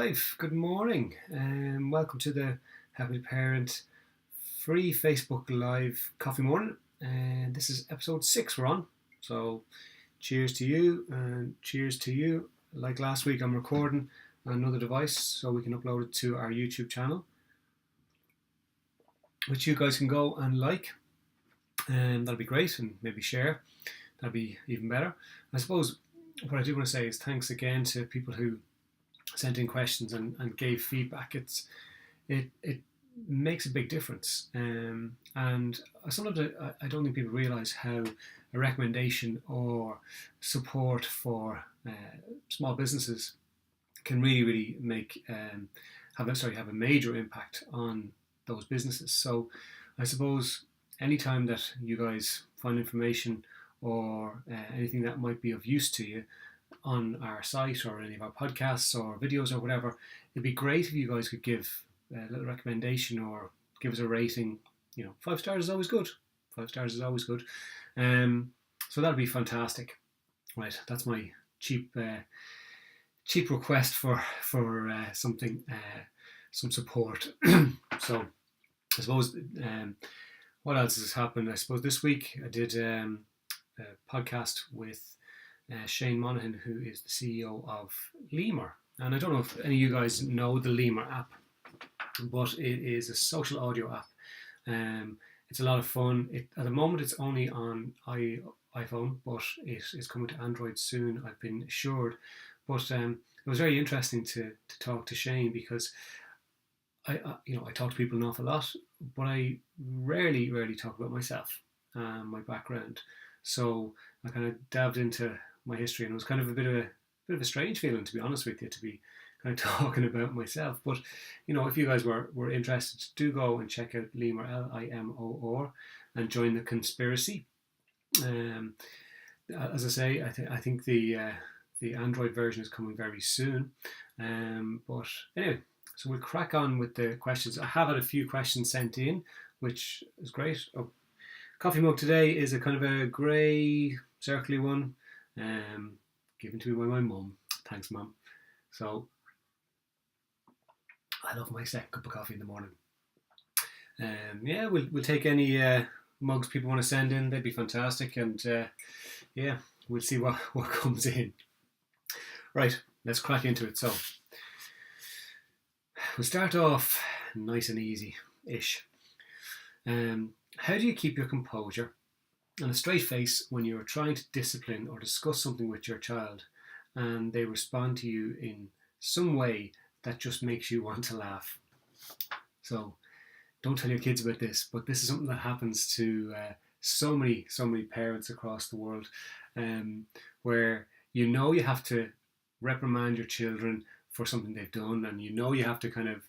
live. Good morning, and welcome to the Happy Parent free Facebook Live coffee morning. And this is episode 6 we're on. So, cheers to you and cheers to you. Like last week, I'm recording on another device so we can upload it to our YouTube channel, which you guys can go and like, and that'll be great, and maybe share. That'll be even better. I suppose what I do want to say is thanks again to people who sent in questions and gave feedback. It makes a big difference, and sometimes I don't think people realise how a recommendation or support for small businesses can really make have a major impact on those businesses. So I suppose anytime that you guys find information or anything that might be of use to you on our site or any of our podcasts or videos or whatever, it'd be great if you guys could give a little recommendation or give us a rating. 5 stars is always good. 5 stars is always good. So that'd be fantastic. Right, that's my cheap request for something, some support. So I suppose what else has happened? I suppose this week I did a podcast with Shane Monaghan, who is the CEO of Lemur. And I don't know if any of you guys know the Lemur app, but it is a social audio app. It's a lot of fun. At the moment, it's only on iPhone, but it is coming to Android soon, I've been assured. But it was very interesting to talk to Shane, because I talk to people an awful lot, but I rarely talk about myself and my background. So I kind of delved into my history, and it was kind of a bit of a strange feeling, to be honest with you, to be kind of talking about myself. But if you guys were interested, do go and check out Lemur, Limor, and join the conspiracy. As I say, I think the Android version is coming very soon. But anyway, so we'll crack on with the questions. I have had a few questions sent in, which is great. Coffee mug today is a kind of a grey, circly one, given to me by my mum. Thanks, Mum. So I love my second cup of coffee in the morning. We'll take any mugs people want to send in. They'd be fantastic, and we'll see what comes in. Right, let's crack into it. So we'll start off nice and easy-ish. How do you keep your composure and a straight face when you're trying to discipline or discuss something with your child and they respond to you in some way that just makes you want to laugh? So don't tell your kids about this, but this is something that happens to so many parents across the world, where you have to reprimand your children for something they've done, and you have to kind of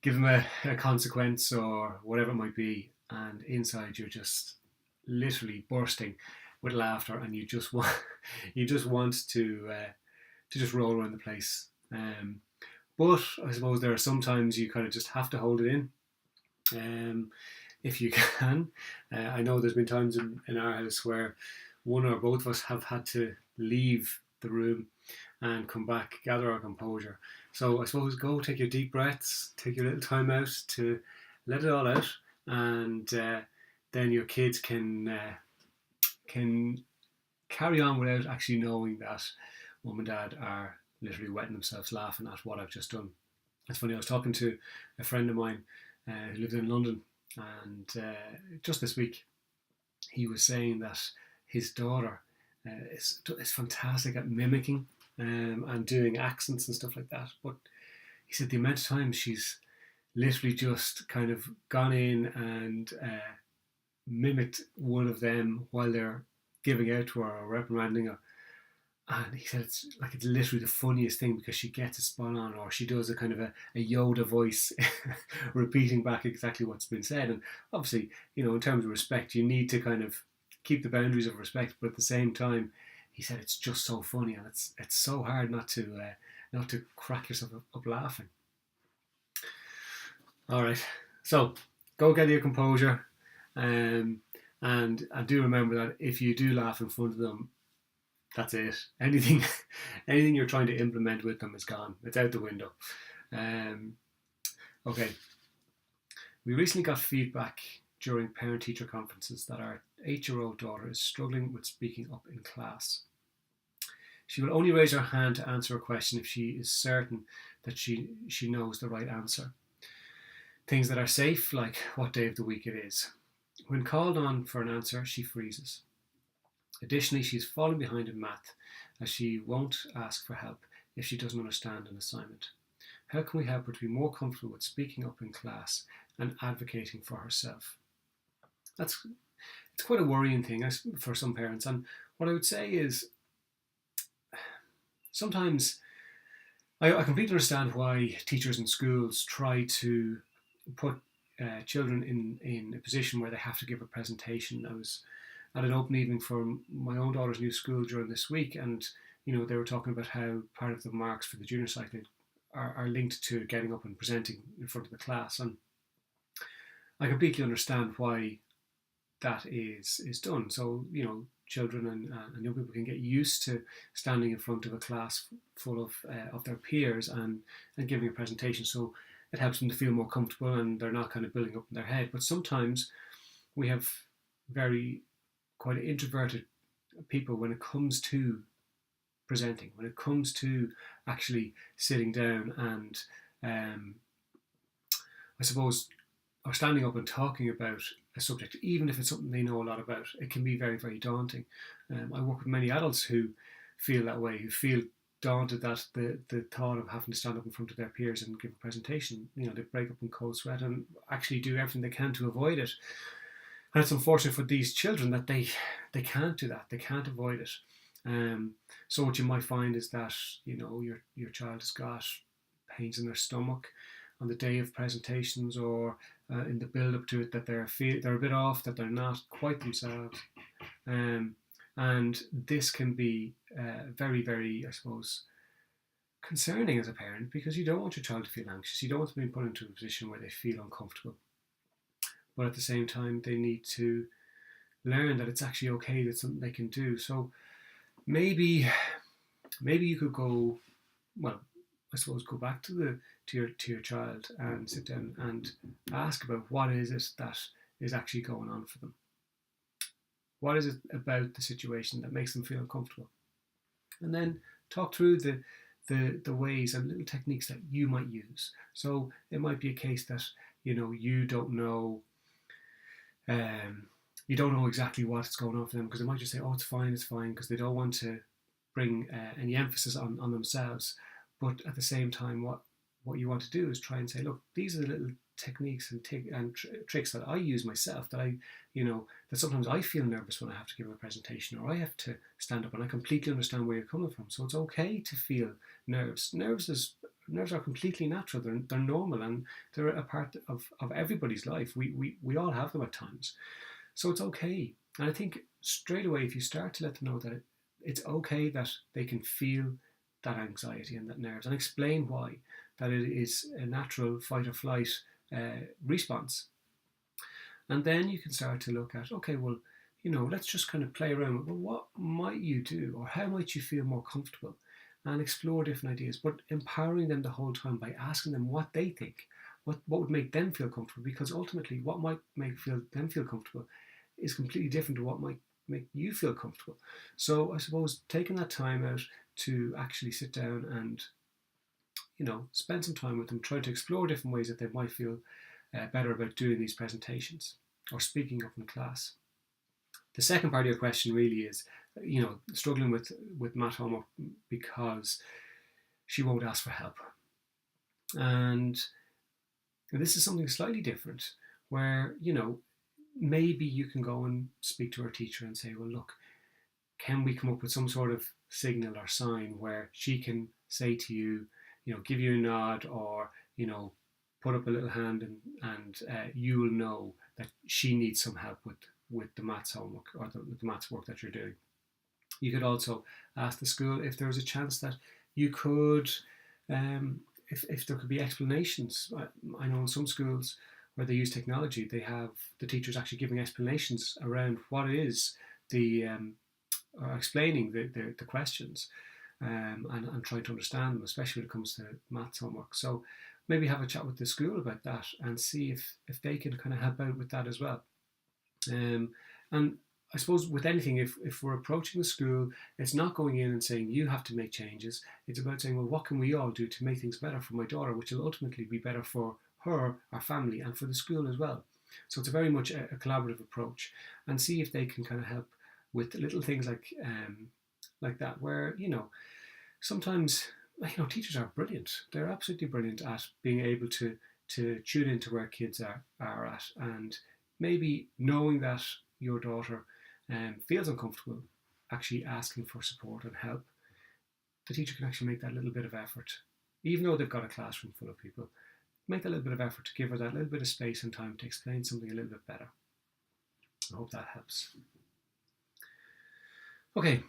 give them a consequence or whatever it might be, and inside you're just literally bursting with laughter, and you just want to just roll around the place. But I suppose there are sometimes you kind of just have to hold it in, if you can. I know there's been times in our house where one or both of us have had to leave the room and come back, gather our composure. So I suppose go take your deep breaths, take your little time out to let it all out, and then your kids can carry on without actually knowing that mum and dad are literally wetting themselves laughing at what I've just done. It's funny, I was talking to a friend of mine who lived in London, and just this week he was saying that his daughter is fantastic at mimicking and doing accents and stuff like that. But he said the amount of times she's literally just kind of gone in and mimicked one of them while they're giving out to her or reprimanding her. And he said it's literally the funniest thing, because she gets it spot on, or she does a kind of a Yoda voice repeating back exactly what's been said. And obviously, in terms of respect, you need to kind of keep the boundaries of respect, but at the same time, he said it's just so funny, and it's so hard not to crack yourself up laughing. All right, so go get your composure, and I do remember that if you do laugh in front of them, That's it. Anything, anything you're trying to implement with them is gone. It's out the window. Um, okay. We recently got feedback during parent-teacher conferences that our 8-year-old daughter is struggling with speaking up in class. She will only raise her hand to answer a question if she is certain that she knows the right answer. Things that are safe, like what day of the week it is. When called on for an answer, she freezes. Additionally, she's falling behind in math, as she won't ask for help if she doesn't understand an assignment. How can we help her to be more comfortable with speaking up in class and advocating for herself? It's quite a worrying thing for some parents. And what I would say is, sometimes I completely understand why teachers in schools try to put children in a position where they have to give a presentation. I was at an open evening for my own daughter's new school during this week, and they were talking about how part of the marks for the junior cycling are linked to getting up and presenting in front of the class. And I completely understand why that is done. So, children and young people can get used to standing in front of a class full of their peers and giving a presentation. So it helps them to feel more comfortable and they're not kind of building up in their head. But sometimes we have quite introverted people when it comes to presenting, when it comes to actually sitting down and I suppose, or standing up and talking about a subject, even if it's something they know a lot about. It can be very, very daunting. I work with many adults who feel that way, who feel daunted that the thought of having to stand up in front of their peers and give a presentation, they break up in cold sweat and actually do everything they can to avoid it. And it's unfortunate for these children that they can't do that. They can't avoid it. So what you might find is that your child has got pains in their stomach on the day of presentations, or in the build up to it, that they're a bit off, that they're not quite themselves, and this can be very, very, I suppose, concerning as a parent, because you don't want your child to feel anxious. You don't want them to be put into a position where they feel uncomfortable. But at the same time, they need to learn that it's actually okay, that's something they can do. So maybe you could go back to your child and sit down and ask about what is it that is actually going on for them. What is it about the situation that makes them feel uncomfortable? And then talk through the ways and little techniques that you might use. So it might be a case that you don't know exactly what's going on for them, because they might just say, "Oh, it's fine," because they don't want to bring any emphasis on themselves. But at the same time, what you want to do is try and say, look, these are the little techniques and tricks that I use myself, that that sometimes I feel nervous when I have to give a presentation or I have to stand up, and I completely understand where you're coming from. So it's okay to feel nerves. Nerves are completely natural. They're normal, and they're a part of everybody's life. We all have them at times. So it's okay. And I think straight away, if you start to let them know that it's okay that they can feel that anxiety and that nerves, and explain why, that it is a natural fight or flight response. And then you can start to look at, okay, well, let's just kind of play around with, well, what might you do, or how might you feel more comfortable, and explore different ideas, but empowering them the whole time by asking them what they think, what would make them feel comfortable, because ultimately what might make them feel comfortable is completely different to what might make you feel comfortable. So I suppose taking that time out to actually sit down and spend some time with them, try to explore different ways that they might feel better about doing these presentations or speaking up in class. The second part of your question really is, struggling with math homework because she won't ask for help. And this is something slightly different, where, maybe you can go and speak to her teacher and say, well, look, can we come up with some sort of signal or sign where she can say to you, give you a nod, or, put up a little hand, and you will know that she needs some help with the maths homework or the maths work that you're doing. You could also ask the school if there was a chance that you could, if there could be explanations. I know in some schools where they use technology, they have the teachers actually giving explanations around what is the explaining the questions, and trying to understand them, especially when it comes to maths homework. So maybe have a chat with the school about that and see if they can kind of help out with that as well. And I suppose with anything, if we're approaching the school, it's not going in and saying you have to make changes. It's about saying, well, what can we all do to make things better for my daughter, which will ultimately be better for her, our family, and for the school as well. So it's a very much a collaborative approach, and see if they can kind of help with little things like that, where sometimes teachers are brilliant. They're absolutely brilliant at being able to tune into where kids are at, and maybe knowing that your daughter feels uncomfortable actually asking for support and help, the teacher can actually make that little bit of effort, even though they've got a classroom full of people. Make that little bit of effort to give her that little bit of space and time to explain something a little bit better. I hope that helps. Okay,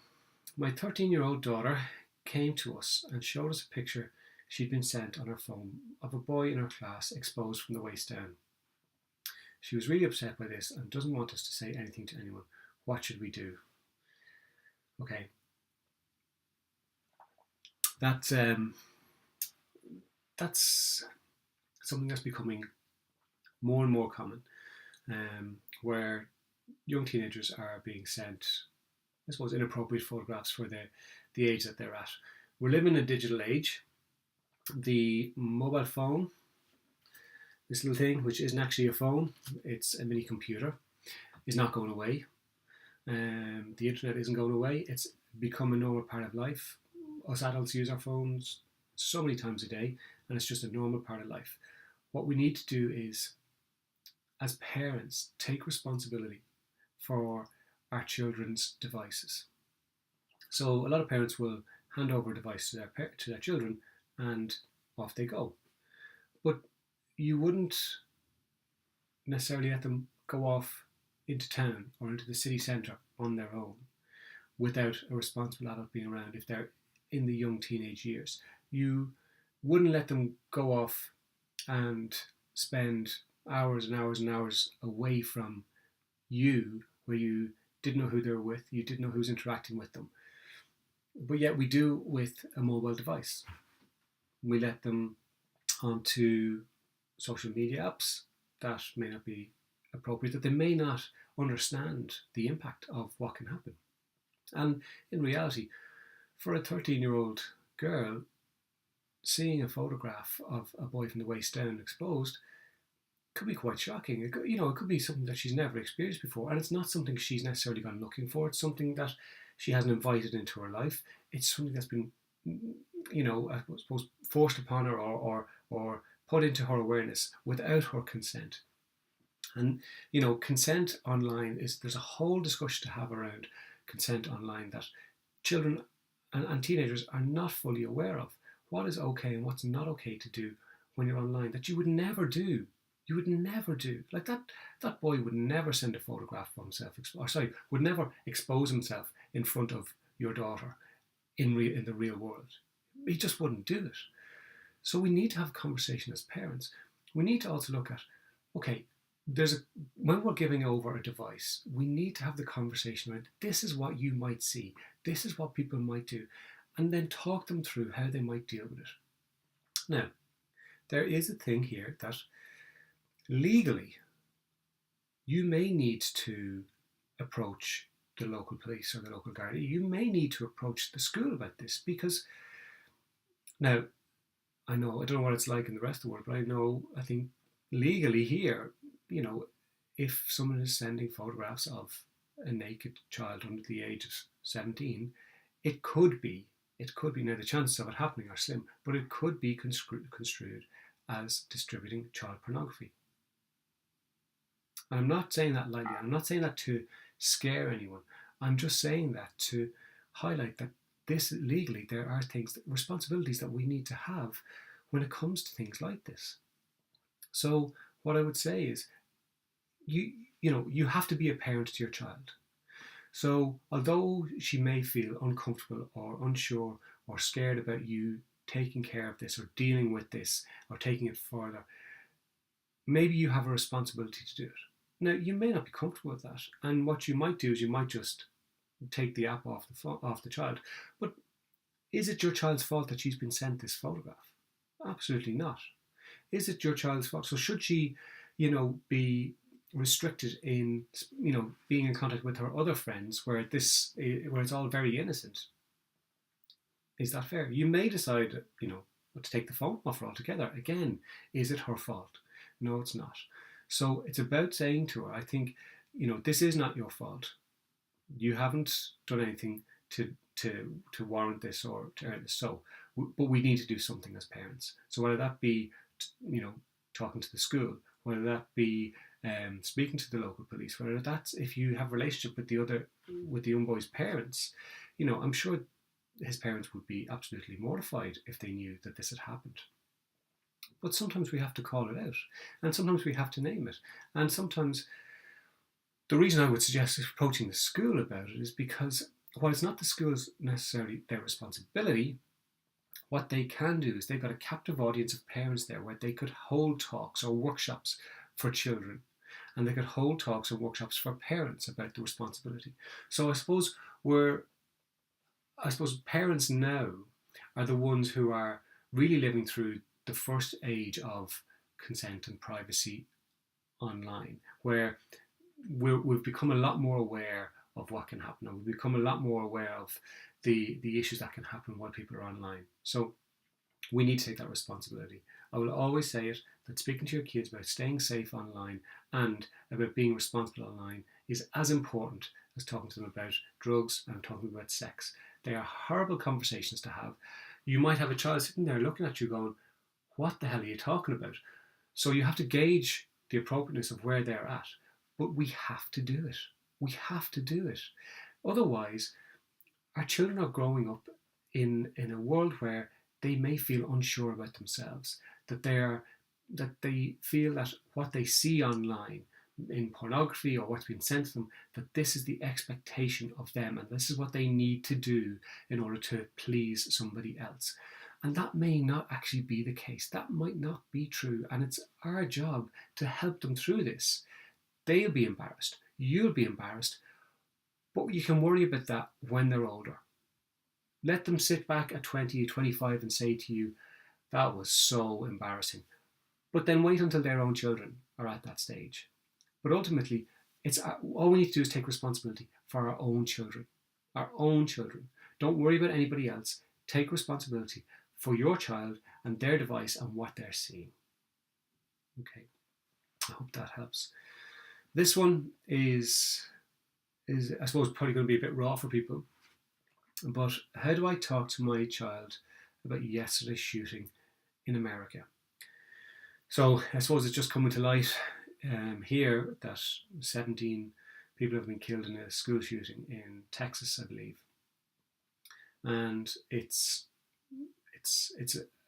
my 13-year-old daughter came to us and showed us a picture she'd been sent on her phone of a boy in her class exposed from the waist down. She was really upset by this and doesn't want us to say anything to anyone. What should we do? Okay, that's something that's becoming more and more common, where young teenagers are being sent, I suppose, inappropriate photographs for the age that they're at. We're living in a digital age. The mobile phone, this little thing, which isn't actually a phone, it's a mini computer, is not going away. The internet isn't going away. It's become a normal part of life. Us adults use our phones so many times a day, and it's just a normal part of life. What we need to do is, as parents, take responsibility for our children's devices. So a lot of parents will hand over a device to their children, and off they go. But you wouldn't necessarily let them go off into town or into the city centre on their own without a responsible adult being around if they're in the young teenage years. You wouldn't let them go off and spend hours and hours and hours away from you, where you didn't know who they were with, you didn't know who was interacting with them. But yet we do with a mobile device. We let them onto social media apps that may not be appropriate, that they may not understand the impact of what can happen. And in reality, for a 13-year-old girl, seeing a photograph of a boy from the waist down exposed could be quite shocking. It could be something that she's never experienced before, and it's not something she's necessarily gone looking for. It's something that she hasn't invited into her life. It's something that's been, I suppose, forced upon her or put into her awareness without her consent. And consent online there's a whole discussion to have around consent online that children and teenagers are not fully aware of. What is okay and what's not okay to do when you're online that you would never do. You would never do. Like that boy would never send a photograph of himself, would never expose himself in front of your daughter in the real world. He just wouldn't do it. So we need to have a conversation as parents. We need to also look at, okay, when we're giving over a device, we need to have the conversation around, this is what you might see, this is what people might do, and then talk them through how they might deal with it. Now, there is a thing here that legally you may need to approach the local police or the local Gardaí. You may need to approach the school about this, because now I don't know what it's like in the rest of the world, but I think legally here, if someone is sending photographs of a naked child under the age of 17, it could be, now the chances of it happening are slim, but it could be construed as distributing child pornography. And I'm not saying that lightly. I'm not saying that to scare anyone. I'm just saying that to highlight that this legally, there are responsibilities that we need to have when it comes to things like this. So what I would say is, you have to be a parent to your child. So although she may feel uncomfortable or unsure or scared about you taking care of this or dealing with this or taking it further, maybe you have a responsibility to do it. Now, you may not be comfortable with that, and what you might do is you might just take the app off the child. But is it your child's fault that she's been sent this photograph? Absolutely not. Is it your child's fault? So should she, be restricted in, being in contact with her other friends where it's all very innocent? Is that fair? You may decide, to take the phone off her altogether. Again, is it her fault? No, it's not. So it's about saying to her, I think, this is not your fault. You haven't done anything to warrant this or to earn this. So, but we need to do something as parents. So whether that be, talking to the school, whether that be speaking to the local police, whether that's if you have a relationship with the young boy's parents, I'm sure his parents would be absolutely mortified if they knew that this had happened. But sometimes we have to call it out, and sometimes we have to name it, and sometimes the reason I would suggest approaching the school about it is because while it's not the school's necessarily their responsibility, what they can do is they've got a captive audience of parents there where they could hold talks or workshops for children, and they could hold talks or workshops for parents about the responsibility. So I suppose parents now are the ones who are really living through the first age of consent and privacy online, where we've become a lot more aware of what can happen, and we've become a lot more aware of the issues that can happen while people are online. So we need to take that responsibility. I will always say it, that speaking to your kids about staying safe online and about being responsible online is as important as talking to them about drugs and talking about sex. They are horrible conversations to have. You might have a child sitting there looking at you going, what the hell are you talking about? So you have to gauge the appropriateness of where they're at. But we have to do it. We have to do it. Otherwise, our children are growing up in a world where they may feel unsure about themselves, that they feel that what they see online in pornography or what's been sent to them, that this is the expectation of them and this is what they need to do in order to please somebody else. And that may not actually be the case. That might not be true. And it's our job to help them through this. They'll be embarrassed. You'll be embarrassed. But you can worry about that when they're older. Let them sit back at 20, 25 and say to you, that was so embarrassing. But then wait until their own children are at that stage. But ultimately, all we need to do is take responsibility for our own children. Our own children. Don't worry about anybody else. Take responsibility for your child and their device and what they're seeing. Okay, I hope that helps. This one is I suppose probably going to be a bit raw for people, but how do I talk to my child about yesterday's shooting in America? So I suppose it's just coming to light here that 17 people have been killed in a school shooting in Texas, I believe, and it's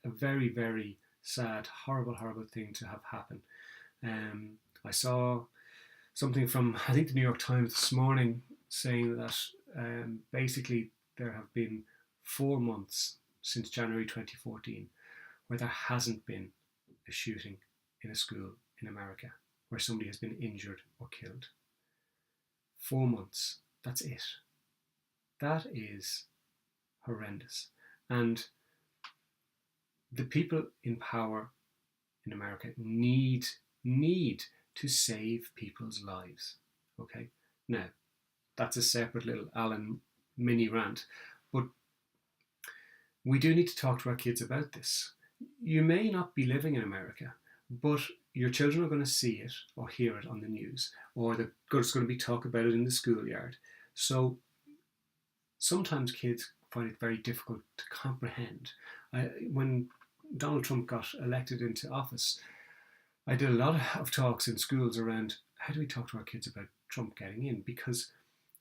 a very, very sad, horrible thing to have happen. I saw something from, I think, the New York Times this morning saying that basically there have been 4 months since January 2014 where there hasn't been a shooting in a school in America where somebody has been injured or killed. 4 months, that's it. That is horrendous. And the people in power in America need to save people's lives. Okay? Now, that's a separate little Alan mini rant, but we do need to talk to our kids about this. You may not be living in America, but your children are going to see it or hear it on the news, or there's going to be talk about it in the schoolyard. So sometimes kids find it very difficult to comprehend. When Donald Trump got elected into office, I did a lot of talks in schools around how do we talk to our kids about Trump getting in, because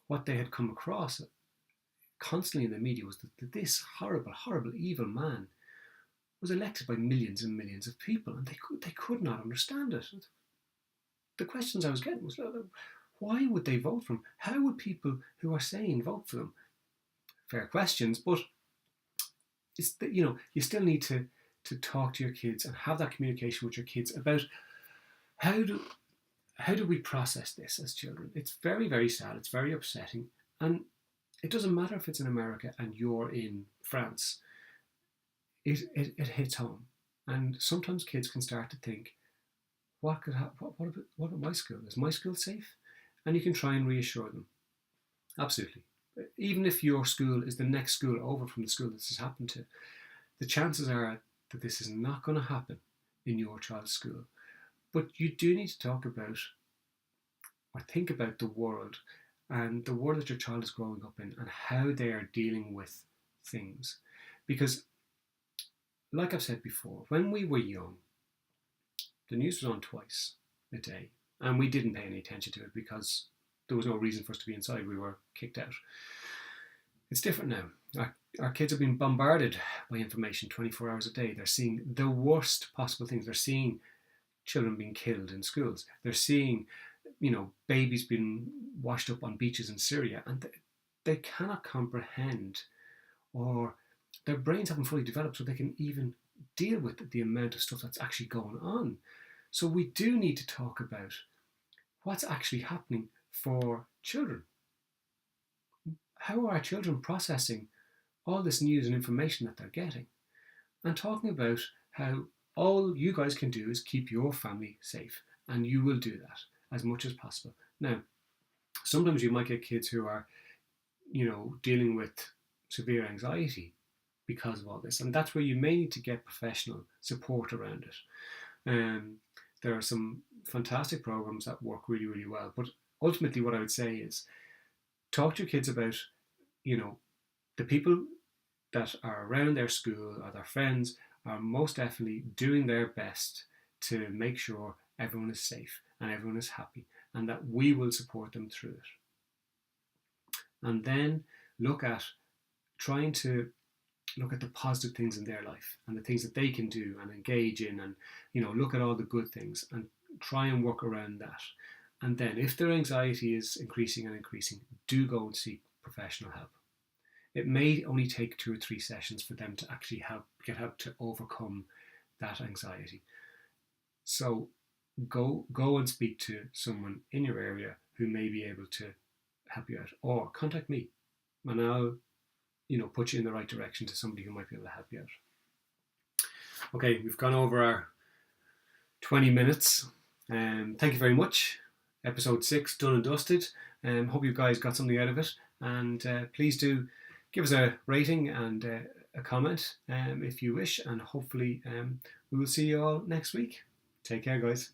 what they had come across constantly in the media was that this horrible, evil man was elected by millions and millions of people, and they could not understand it. The questions I was getting was, why would they vote for him? How would people who are sane vote for them? Fair questions, but it's you still need to talk to your kids and have that communication with your kids about how do we process this as children. It's very, very sad, it's very upsetting, and it doesn't matter if it's in America and you're in France, it hits home. And sometimes kids can start to think, what about my school? Is my school safe? And you can try and reassure them. Absolutely. Even if your school is the next school over from the school this has happened to, the chances are that this is not going to happen in your child's school. But you do need to talk about or think about the world and the world that your child is growing up in and how they are dealing with things. Because, like I've said before, when we were young, the news was on twice a day, and we didn't pay any attention to it because there was no reason for us to be inside. We were kicked out. It's different now. Our kids are being bombarded by information 24 hours a day. They're seeing the worst possible things. They're seeing children being killed in schools. They're seeing, babies being washed up on beaches in Syria, and they cannot comprehend, or their brains haven't fully developed so they can even deal with the amount of stuff that's actually going on. So we do need to talk about what's actually happening for children. How are our children processing all this news and information that they're getting? And talking about how all you guys can do is keep your family safe, and you will do that as much as possible. Now, sometimes you might get kids who are, dealing with severe anxiety because of all this, and that's where you may need to get professional support around it. There are some fantastic programs that work really, really well, but ultimately what I would say is talk to your kids about, the people that are around their school or their friends are most definitely doing their best to make sure everyone is safe and everyone is happy, and that we will support them through it. And then trying to look at the positive things in their life and the things that they can do and engage in, and look at all the good things and try and work around that. And then if their anxiety is increasing, do go and seek professional help. It may only take 2 or 3 sessions for them to actually get help to overcome that anxiety. So go and speak to someone in your area who may be able to help you out, or contact me and I'll put you in the right direction to somebody who might be able to help you out. Okay, we've gone over our 20 minutes. Thank you very much. Episode 6 done and dusted. Hope you guys got something out of it, and please do give us a rating and a comment if you wish, and hopefully we will see you all next week. Take care, guys.